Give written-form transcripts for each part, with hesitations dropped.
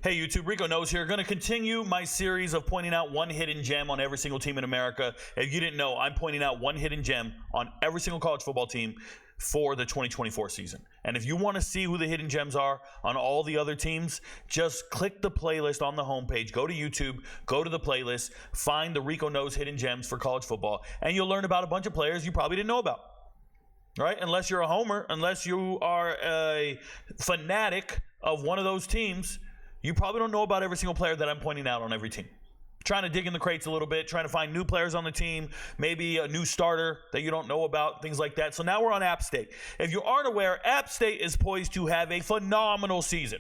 Hey YouTube, Rico Knows here. Going to continue my series of pointing out one hidden gem on every single team in America. If you didn't know, I'm pointing out one hidden gem on every single college football team for the 2024 season. And if you want to see who the hidden gems are on all the other teams, just click the playlist on the homepage. Go to YouTube, go to the playlist, find the Rico Knows hidden gems for college football, and you'll learn about a bunch of players you probably didn't know about. Right? Unless you're a homer, unless you are a fanatic of one of those teams, you probably don't know about every single player that I'm pointing out on every team. Trying to dig in the crates a little bit, trying to find new players on the team, maybe a new starter that you don't know about, things like that. So now we're on App State. If you aren't aware, App State is poised to have a phenomenal season.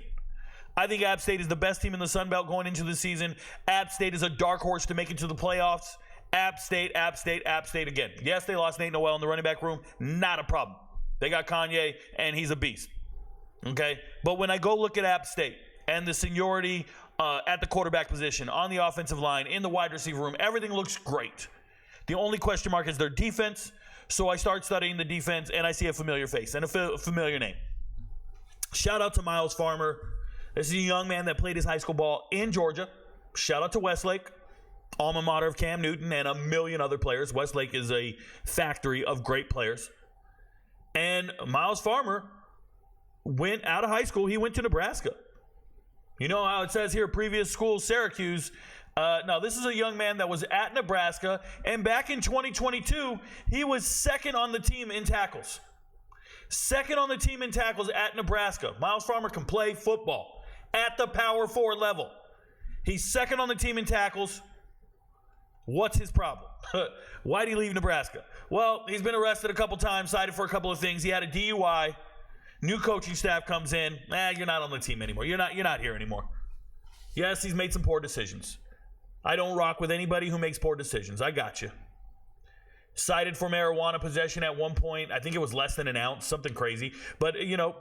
I think App State is the best team in the Sun Belt going into the season. App State is a dark horse to make it to the playoffs. App State again. Yes, they lost Nate Noel in the running back room. Not a problem. They got Kanye, and he's a beast. Okay? But when I go look at App State and the seniority at the quarterback position, on the offensive line, in the wide receiver room, everything looks great. The only question mark is their defense. So I start studying the defense, and I see a familiar face and a familiar name. Shout out to Myles Farmer. This is a young man that played his high school ball in Georgia. Shout out to Westlake, alma mater of Cam Newton and a million other players. Westlake is a factory of great players. And Myles Farmer went out of high school. He went to Nebraska. You know how it says here, previous school, Syracuse. No, this is a young man that was at Nebraska. And back in 2022, he was second on the team in tackles. Second on the team in tackles at Nebraska. Myles Farmer can play football at the Power 4 level. He's second on the team in tackles. What's his problem? Why'd he leave Nebraska? Well, he's been arrested a couple times, cited for a couple of things. He had a DUI. New coaching staff comes in. You're not on the team anymore. You're not here anymore. Yes, he's made some poor decisions. I don't rock with anybody who makes poor decisions. I got you. Cited for marijuana possession at one point. I think it was less than an ounce, something crazy. But,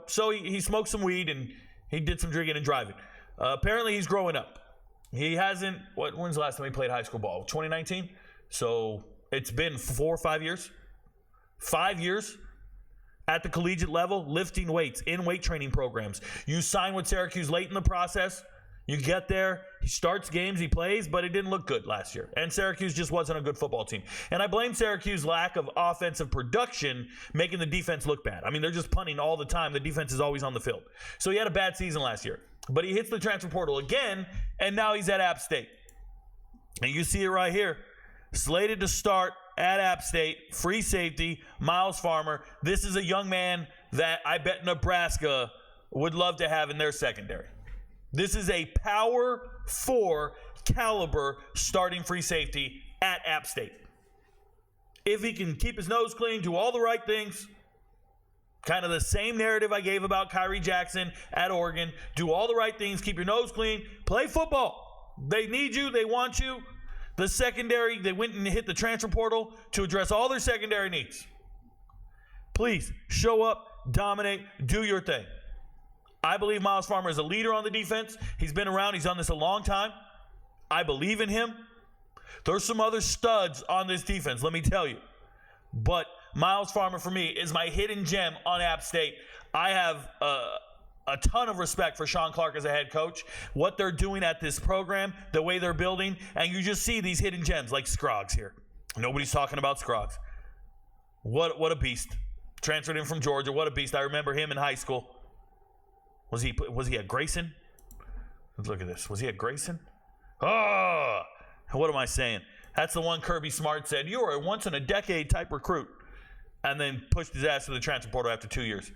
so he smoked some weed and he did some drinking and driving. Apparently, he's growing up. He hasn't, when's the last time he played high school ball? 2019? So it's been 4 or 5 years. 5 years at the collegiate level, lifting weights in weight training programs. You sign with Syracuse late in the process. You get there, he starts games, he plays, but it didn't look good last year. And Syracuse just wasn't a good football team. And I blame Syracuse's lack of offensive production making the defense look bad. I mean, they're just punting all the time. The defense is always on the field. So he had a bad season last year. But he hits the transfer portal again, and now he's at App State. And you see it right here. Slated to start at App State, free safety, Myles Farmer. This is a young man that I bet Nebraska would love to have in their secondary. This is a Power 4 caliber starting free safety at App State. If he can keep his nose clean, do all the right things, kind of the same narrative I gave about Kyrie Jackson at Oregon, do all the right things, keep your nose clean, play football. They need you, they want you. The secondary, they went and hit the transfer portal to address all their secondary needs. Please, show up, dominate, do your thing. I believe Myles Farmer is a leader on the defense. He's been around. He's done this a long time. I believe in him. There's some other studs on this defense, let me tell you. But Myles Farmer, for me, is my hidden gem on App State. I have a ton of respect for Sean Clark as a head coach, what they're doing at this program, the way they're building, and you just see these hidden gems like Scroggs here. Nobody's talking about Scroggs. What a beast. Transferred in from Georgia. What a beast. I remember him in high school. Was he at Grayson? Let's look at this. Was he at Grayson? Oh, what am I saying? That's the one Kirby Smart said, you are a once-in-a-decade type recruit, and then pushed his ass to the transfer portal after 2 years.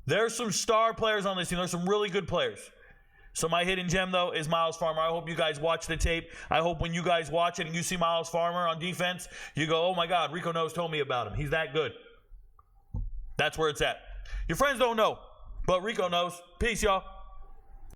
There's some star players on this team. There's some really good players. So my hidden gem, though, is Myles Farmer. I hope you guys watch the tape. I hope when you guys watch it and you see Myles Farmer on defense, you go, oh, my God, Rico Knows told me about him. He's that good. That's where it's at. Your friends don't know, but Rico knows. Peace, y'all.